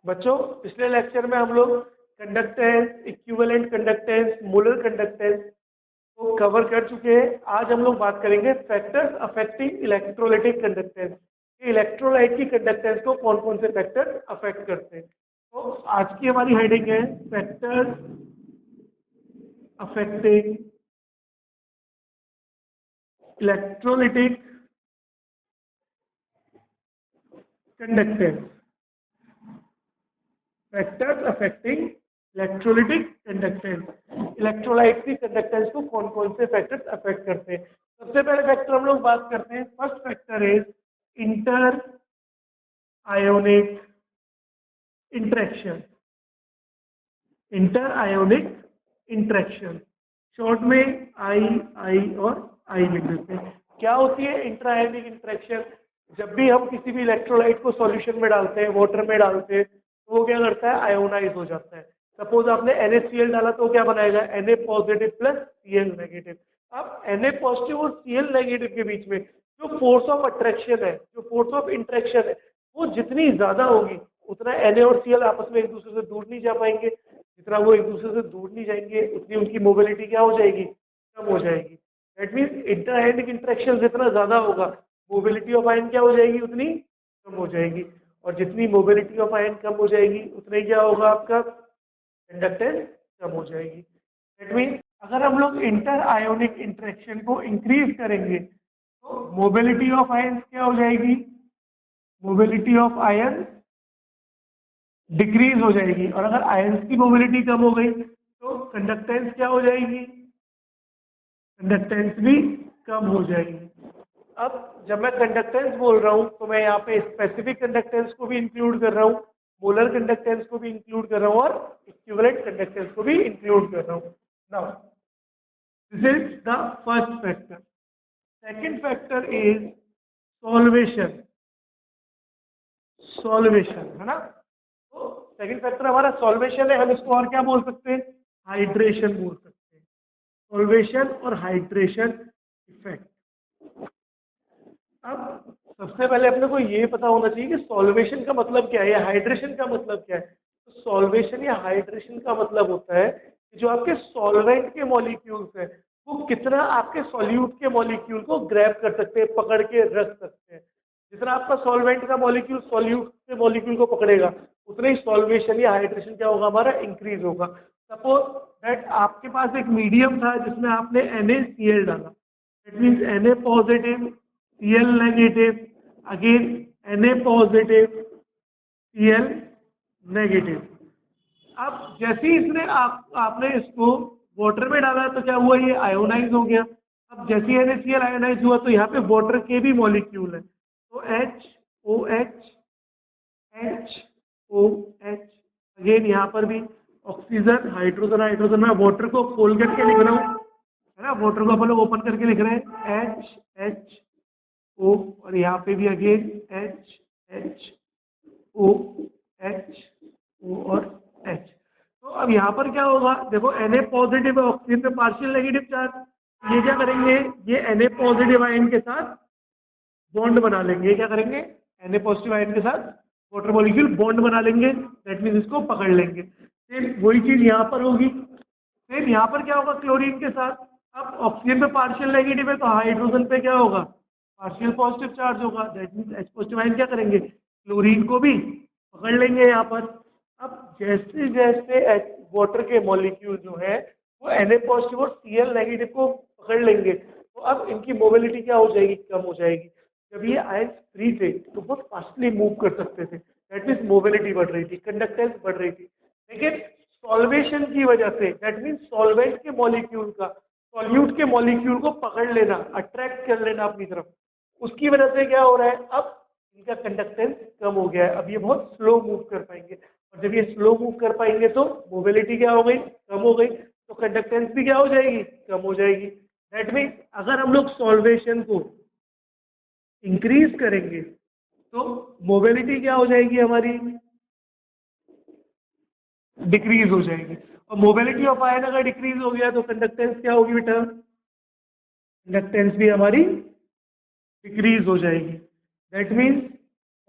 बच्चों पिछले लेक्चर में हम लोग conductance, equivalent conductance, molar conductance को कवर कर चुके हैं। आज हम लोग बात करेंगे factors affecting electrolytic conductance. Electrolyte की कंडक्टेंस को कौन कौन से फैक्टर अफेक्ट करते हैं। तो आज की हमारी हेडिंग है factors affecting electrolytic conductance. Factors affecting electrolytic conductance. Electrolyte की कंडक्टेंस को कौन कौन से फैक्टर्स अफेक्ट करते हैं। सबसे पहले फैक्टर हम लोग बात करते हैं। First factor is inter ionic interaction. Inter ionic interaction short में आई और आई लिख देते हैं। क्या होती है इंटर आयोनिक इंटरेक्शन? जब भी हम किसी भी इलेक्ट्रोलाइट को सॉल्यूशन में डालते हैं, वाटर में डालते हैं, तो वो क्या करता है, आयोनाइज हो जाता है। सपोज आपने NaCl डाला तो क्या बनाएगा, Na positive plus Cl negative. अब Na पॉजिटिव और Cl नेगेटिव के बीच में जो फोर्स ऑफ अट्रैक्शन है, जो फोर्स ऑफ इंटरेक्शन है, वो जितनी ज्यादा होगी उतना Na और Cl आपस में एक दूसरे से दूर नहीं जा पाएंगे। जितना वो एक दूसरे से दूर नहीं जाएंगे उतनी उनकी मोबिलिटी क्या हो जाएगी, कम हो जाएगी। That means inter ionic interaction जितना ज्यादा होगा, मोबिलिटी ऑफ आयन क्या हो जाएगी, उतनी कम हो जाएगी। और जितनी मोबिलिटी ऑफ आयन कम हो जाएगी उतना ही क्या होगा, आपका कंडक्टेंस कम हो जाएगी। दैट मीन्स अगर हम लोग इंटर आयोनिक इंटरेक्शन को इंक्रीज करेंगे तो मोबिलिटी ऑफ आयन क्या हो जाएगी, मोबिलिटी ऑफ आयन डिक्रीज हो जाएगी। और अगर आयंस की मोबिलिटी कम हो गई तो कंडक्टेंस क्या हो जाएगी, कंडक्टेंस भी कम हो जाएगी। अब जब मैं कंडक्टेंस बोल रहा हूं तो मैं यहाँ पे स्पेसिफिक कंडक्टेंस को भी इंक्लूड कर रहा हूँ, मोलर कंडक्टेंस को भी इंक्लूड कर रहा हूँ और इक्विवेलेंट कंडक्टेंस को भी इंक्लूड कर रहा हूँ। Now this is the first factor. Second factor is solvation. Solvation है ना, तो सेकंड फैक्टर हमारा सॉल्वेशन है। हम इसको और क्या बोल सकते हैं, हाइड्रेशन बोल सकते हैं। सॉल्वेशन और हाइड्रेशन इफेक्ट। अब सबसे पहले अपने को ये पता होना चाहिए कि सॉल्वेशन का मतलब क्या है या हाइड्रेशन का मतलब क्या है। तो सॉल्वेशन या हाइड्रेशन का मतलब होता है कि जो आपके सॉल्वेंट के मॉलिक्यूल्स हैं वो कितना आपके सॉल्यूट के मॉलिक्यूल को ग्रैब कर सकते हैं, पकड़ के रख सकते हैं। जितना आपका सॉल्वेंट का मॉलिक्यूल सॉल्यूट के मॉलिक्यूल को पकड़ेगा उतना ही सॉल्वेशन या हाइड्रेशन क्या होगा, हमारा इंक्रीज होगा। सपोज दैट आपके पास एक मीडियम था जिसमें आपने NaCl डाला, that means Na positive Cl negative, again Na positive Cl negative. अब जैसे ही इसने आपने इसको वाटर में डाला तो क्या हुआ, ये आयोनाइज हो गया। अब जैसे ही NaCl आयोनाइज हुआ तो यहाँ पे वाटर के भी मॉलिक्यूल है, तो HOH HOH, अगेन यहाँ पर भी ऑक्सीजन हाइड्रोजन हाइड्रोजन। मैं वाटर को खोल करके लिख रहा हूँ, है ना, वाटर को अपन लोग ओपन करके लिख रहे हैं HHO, और यहाँ पे भी अगेन HHO HO और H। तो अब यहाँ पर क्या होगा, देखो Na पॉजिटिव है, ऑक्सीजन पे पार्शियल नेगेटिव चार्ज। ये क्या करेंगे, ये Na पॉजिटिव आयन के साथ बॉन्ड बना लेंगे। ये क्या करेंगे, Na पॉजिटिव आयन के साथ वाटर मॉलिक्यूल बॉन्ड बना लेंगे, दैट मींस इसको पकड़ लेंगे। फिर वही चीज यहाँ पर होगी। फिर यहाँ पर क्या होगा, क्लोरीन के साथ, अब ऑक्सीजन पे पार्शियल नेगेटिव है तो हाइड्रोजन पे क्या होगा, पार्शियल पॉजिटिव चार्ज होगा, that means H positive ion क्या करेंगे, क्लोरीन को भी पकड़ लेंगे यहाँ पर। अब जैसे जैसे वाटर के मॉलिक्यूल जो है वो Na पॉजिटिव और Cl नेगेटिव को पकड़ लेंगे तो अब इनकी मोबिलिटी क्या हो जाएगी, कम हो जाएगी। जब ये आयन फ्री थे तो बहुत फास्टली मूव कर सकते थे, दैट मींस मोबिलिटी बढ़ रही थी, कंडक्टेंस बढ़ रही थी। लेकिन सॉल्वेशन की वजह से, दैट मींस सॉल्वेंट के मॉलिक्यूल का सॉल्यूट के मॉलिक्यूल को पकड़ लेना, अट्रैक्ट कर लेना अपनी तरफ, उसकी वजह से क्या हो रहा है, अब इनका कंडक्टेंस कम हो गया है। अब ये बहुत स्लो मूव कर पाएंगे, और जब ये स्लो मूव कर पाएंगे तो मोबिलिटी क्या हो गई, कम हो गई, तो कंडक्टेंस भी क्या हो जाएगी, कम हो जाएगी। दैट मीन्स अगर हम लोग सॉल्वेशन को इंक्रीज करेंगे तो मोबिलिटी क्या हो जाएगी, हमारी डिक्रीज हो जाएगी। और मोबिलिटी ऑफ आयन अगर डिक्रीज हो गया तो कंडक्टेंस क्या होगी बेटा, कंडक्टेंस भी हमारी डिक्रीज हो जाएगी। That means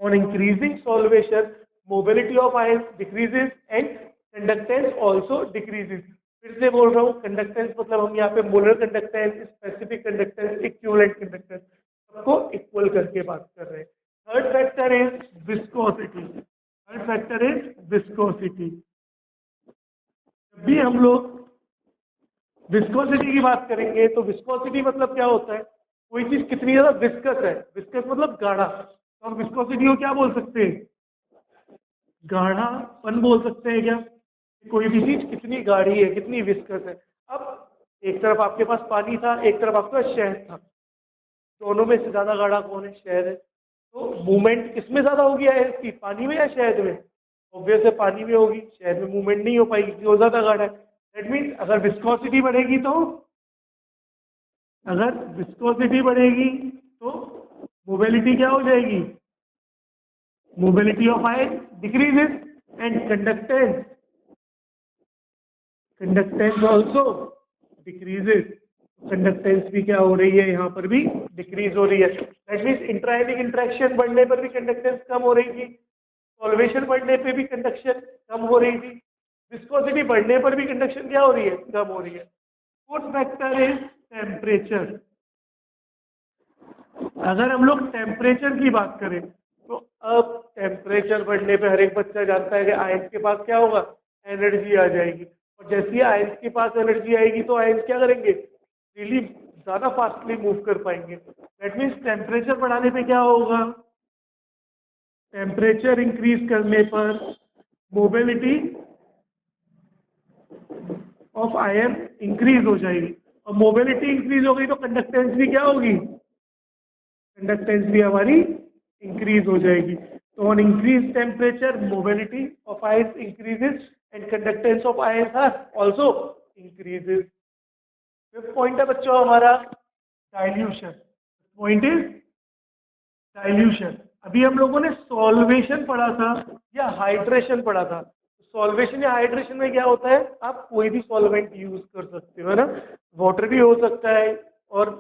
on increasing solvation mobility of ions decreases and conductance also decreases. फिर से बोल रहा हूँ, कंडक्टेंस मतलब हम यहाँ पे molar conductance, specific conductance, equivalent conductance सबको इक्वल करके बात कर रहे हैं। Third factor is viscosity. Third factor is viscosity. जब भी हम लोग विस्कोसिटी की बात करेंगे तो विस्कोसिटी मतलब क्या होता है, कोई चीज कितनी ज्यादा विस्कस है, विस्कस मतलब गाढ़ा, तो हम विस्कोसिटी को क्या बोल सकते हैं, गाढ़ापन बोल सकते हैं क्या, कोई भी चीज कितनी गाढ़ी है, कितनी विस्कस है। अब एक तरफ आपके पास पानी था, एक तरफ आपके पास शहद था, दोनों में से ज्यादा गाढ़ा कौन है, शहद है। तो मूवमेंट किसमें ज्यादा होगी आयंस की, पानी में या शहद में, ऑब्वियस है पानी में होगी, शहद में मूवमेंट नहीं हो पाएगी क्योंकि वो ज्यादा गाढ़ा है। दैट मीन्स अगर विस्कोसिटी बढ़ेगी तो, अगर विस्कोसिटी बढ़ेगी तो मोबिलिटी क्या हो जाएगी, mobility of ion decreases and conductance also decreases. Conductance भी क्या हो रही है, यहाँ पर भी डिक्रीज हो रही है। दैट मीन्स इंट्रायनिक इंटरेक्शन बढ़ने पर भी कंडक्टेंस कम हो रही थी, सॉल्वेशन बढ़ने पे भी कंडक्शन कम हो रही थी, विस्कोसिटी बढ़ने पर भी कंडक्शन क्या हो रही है, कम हो रही है। Fourth factor is temperature. अगर हम लोग टेम्परेचर की बात करें तो अब टेम्परेचर बढ़ने पे हर एक बच्चा जानता है कि आयंस के पास क्या होगा, एनर्जी आ जाएगी, और जैसे ही आयंस के पास एनर्जी आएगी तो आयंस क्या करेंगे, रिली ज्यादा फास्टली मूव कर पाएंगे। दैट मीन्स टेम्परेचर बढ़ाने पे क्या होगा, टेम्परेचर इंक्रीज करने पर मोबिलिटी ऑफ आयन इंक्रीज हो जाएगी, और मोबिलिटी इंक्रीज हो गई तो कंडक्टेंस भी क्या होगी, कंडक्टेंस भी हमारी इंक्रीज हो जाएगी। तो on increase temperature mobility of ions increases and conductance of ions are also increases. Fifth point है बच्चों हमारा डाइल्यूशन। Point is dilution. अभी हम लोगों ने सॉल्वेशन पढ़ा था या हाइड्रेशन पढ़ा था। सॉल्वेशन या हाइड्रेशन में क्या होता है, आप कोई भी सॉल्वेंट यूज कर सकते हो, है ना, वाटर भी हो सकता है और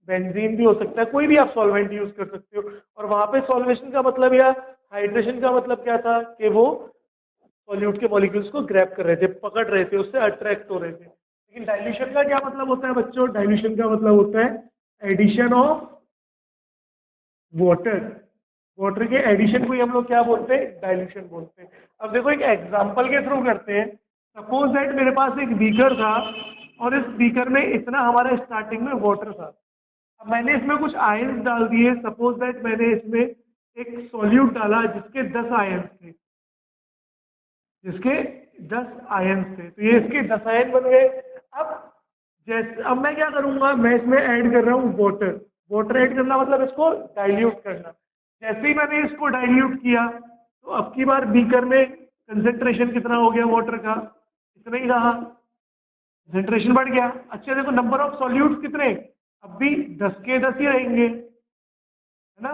बेंजीन भी हो सकता है, कोई भी आप सॉल्वेंट यूज कर सकते हो। और वहां पे सॉल्वेशन का मतलब या हाइड्रेशन का मतलब क्या था कि वो सॉल्यूट के मॉलिक्यूल्स को ग्रैब कर रहे थे, पकड़ रहे थे, उससे अट्रैक्ट हो रहे थे। लेकिन डाइल्यूशन का क्या मतलब होता है बच्चों, डाइल्यूशन का मतलब होता है एडिशन ऑफ वाटर। वाटर के एडिशन को ही हम लोग क्या बोलते हैं, डाइल्यूशन बोलते हैं। अब देखो एक एग्जांपल के थ्रू करते हैं। सपोज दैट मेरे पास एक बीकर था और इस बीकर में इतना हमारा स्टार्टिंग में वाटर था। अब मैंने इसमें कुछ आयंस डाल दिए, सपोज दैट मैंने इसमें एक सॉल्यूट डाला जिसके 10 आयंस थे, जिसके 10 आयंस थे, तो ये इसके 10 आयन बन गए। अब मैं क्या करूंगा, मैं इसमें ऐड कर रहा हूँ वाटर। वाटर ऐड करना मतलब इसको डाइल्यूट करना। जैसे ही मैंने इसको डाइल्यूट किया तो अब की बार बीकर में कंसेंट्रेशन कितना हो गया वाटर का, इतना ही रहा, कंसेंट्रेशन बढ़ गया। अच्छा देखो नंबर ऑफ सॉल्यूट्स कितने, अब भी 10 के 10 ही रहेंगे, है ना,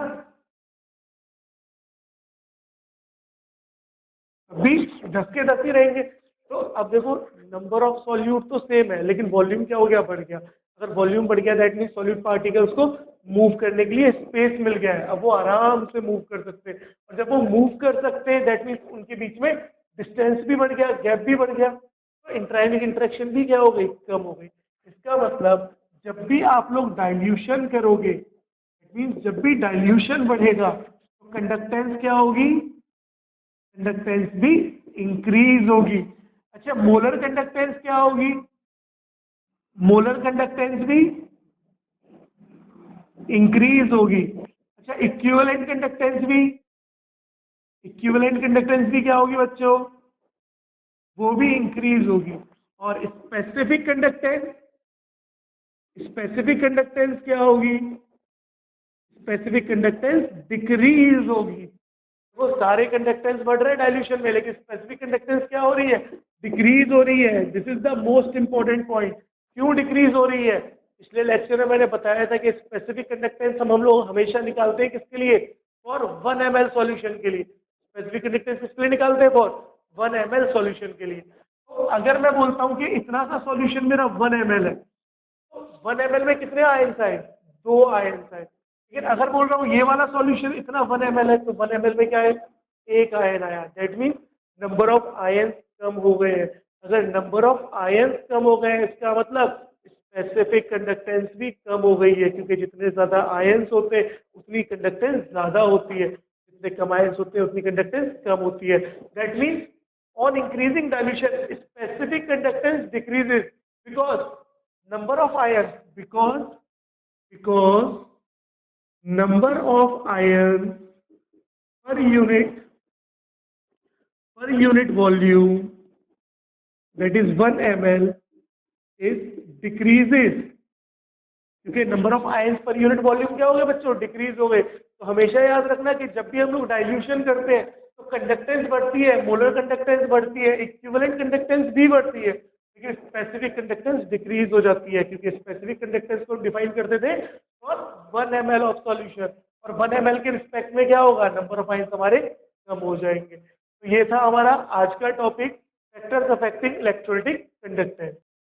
अभी 10 के 10 ही रहेंगे। तो अब देखो नंबर ऑफ सॉल्यूट तो सेम है लेकिन वॉल्यूम क्या हो गया, बढ़ गया। अगर वॉल्यूम बढ़ गया दैट मीन सॉल्यूट पार्टिकल्स को मूव करने के लिए स्पेस मिल गया है, अब वो आराम से मूव कर सकते हैं। और जब वो मूव कर सकते हैं दैट मीन उनके बीच में डिस्टेंस भी बढ़ गया, गैप भी बढ़ गया, तो इंट्रायनिक इंटरेक्शन भी क्या हो गई, कम हो गई। इसका मतलब जब भी आप लोग डाइल्यूशन करोगे, मीन्स जब भी डाइल्यूशन बढ़ेगा तो कंडक्टेंस क्या होगी, कंडक्टेंस भी इंक्रीज होगी। अच्छा मोलर कंडक्टेंस क्या होगी, मोलर कंडक्टेंस भी इंक्रीज होगी। अच्छा इक्विवेलेंट कंडक्टेंस भी, इक्विवेलेंट कंडक्टेंस भी क्या होगी बच्चों, वो भी इंक्रीज होगी। और स्पेसिफिक कंडक्टेंस, स्पेसिफिक कंडक्टेंस क्या होगी, स्पेसिफिक कंडक्टेंस डिक्रीज होगी। वो सारे कंडक्टेंस बढ़ रहे हैं डाइल्यूशन में, लेकिन स्पेसिफिक कंडक्टेंस क्या हो रही है, डिक्रीज हो रही है। This is the most important point. क्यों डिक्रीज हो रही है, पिछले लेक्चर में मैंने बताया था कि स्पेसिफिक कंडक्टेंस हम लोग हमेशा निकालते हैं किसके लिए, फॉर 1 ml सॉल्यूशन के लिए। स्पेसिफिक कंडक्टेंस किसके लिए निकालते हैं, फॉर 1 ml सॉल्यूशन के लिए। तो अगर मैं बोलता हूं कि इतना सा सॉल्यूशन मेरा 1 ml है, तो 1 ml में कितने आयंस आए, 2 आयंस आए। लेकिन अगर बोल रहा हूँ ये वाला सॉल्यूशन इतना 1 ml है, तो 1 ml में क्या है, एक आयन आया, that mean number of ion कम हो गए हैं। अगर नंबर ऑफ आयन कम हो गए हैं इसका मतलब स्पेसिफिक कंडक्टेंस भी कम हो गई है, क्योंकि जितने ज्यादा आयंस होते हैं उतनी कंडक्टेंस ज्यादा होती है, जितने कम आयंस होते हैं उतनी कंडक्टेंस कम होती है। That means on increasing dilution specific conductance decreases because number of ions because number of ions per unit volume, that is 1 ml, is decreases, क्योंकि number of ions per unit volume क्या हो गए बच्चों, decrease हो गए। तो हमेशा याद रखना कि जब भी हम लोग डाइल्यूशन करते हैं तो कंडक्टेंस बढ़ती है, मोलर कंडक्टेंस बढ़ती है, इक्विवेलेंट कंडक्टेंस भी बढ़ती है, लेकिन स्पेसिफिक कंडक्टेंस डिक्रीज हो जाती है, क्योंकि स्पेसिफिक कंडक्टेंस को डिफाइन करते थे फॉर 1 ml ऑफ सॉल्यूशन, और 1 ml के रिस्पेक्ट में क्या होगा, नंबर ऑफ आयंस हमारे कम हो जाएंगे। तो ये था हमारा आज का topic, factors affecting electrolytic conductance.